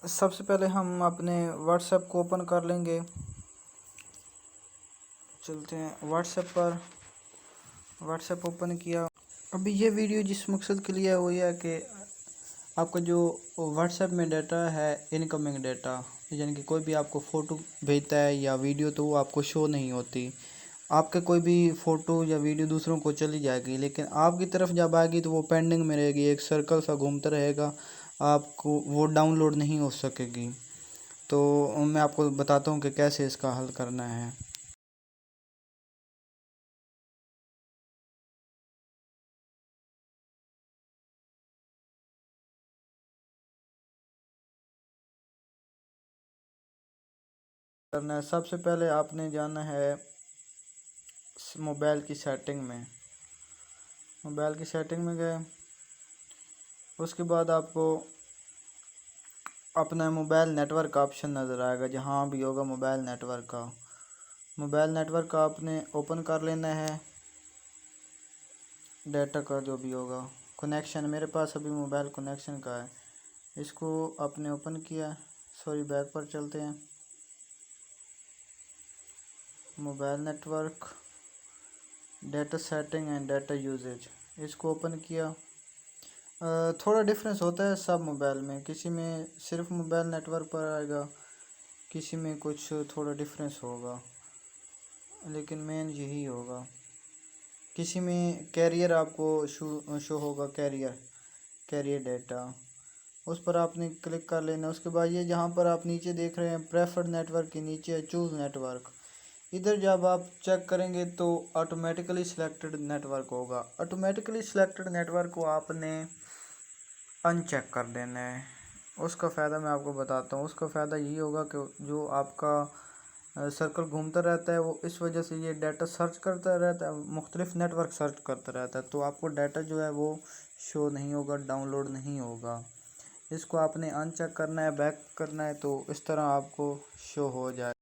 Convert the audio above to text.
सबसे पहले हम अपने व्हाट्सएप को ओपन कर लेंगे। चलते हैं व्हाट्सएप पर। व्हाट्सएप ओपन किया। अभी ये वीडियो जिस मकसद के लिए है वो यह है कि आपका जो व्हाट्सएप में डाटा है इनकमिंग डाटा, यानी कि कोई भी आपको फ़ोटो भेजता है या वीडियो तो वो आपको शो नहीं होती। आपके कोई भी फ़ोटो या वीडियो दूसरों को चली जाएगी, लेकिन आपकी तरफ जब आएगी तो वो पेंडिंग में रहेगी, एक सर्कल सा घूमता रहेगा, आपको वो डाउनलोड नहीं हो सकेगी। तो मैं आपको बताता हूँ कि कैसे इसका हल करना है। सबसे पहले आपने जाना है मोबाइल की सेटिंग में। मोबाइल की सेटिंग में गए, उसके बाद आपको अपना मोबाइल नेटवर्क का ऑप्शन नज़र आएगा, जहाँ भी होगा मोबाइल नेटवर्क का। मोबाइल नेटवर्क का आपने ओपन कर लेना है। डाटा का जो भी होगा कनेक्शन, मेरे पास अभी मोबाइल कनेक्शन का है, इसको आपने ओपन किया। सॉरी, बैक पर चलते हैं। Mobile network, data setting and data usage, इसको ओपन किया। थोड़ा डिफरेंस होता है सब मोबाइल में, किसी में सिर्फ मोबाइल नेटवर्क पर आएगा, किसी में कुछ थोड़ा डिफरेंस होगा, लेकिन मेन यही होगा। किसी में कैरियर आपको शो होगा, कैरियर डाटा, उस पर आपने क्लिक कर लेना। उसके बाद ये जहाँ पर आप नीचे देख रहे हैं प्रेफर्ड नेटवर्क के नीचे चूज़ नेटवर्क, इधर जब आप चेक करेंगे तो ऑटोमेटिकली सिलेक्टेड नेटवर्क होगा। ऑटोमेटिकली सिलेक्टेड नेटवर्क को आपने अनचेक कर देना है। उसका फ़ायदा मैं आपको बताता हूँ। उसका फ़ायदा यही होगा कि जो आपका सर्कल घूमता रहता है वो इस वजह से ये डाटा सर्च करता रहता है, मुख्तलिफ नेटवर्क सर्च करता रहता है, तो आपको डाटा जो है वो शो नहीं होगा, डाउनलोड नहीं होगा। इसको आपने अनचेक करना है, बैक करना है, तो इस तरह आपको शो हो जाए।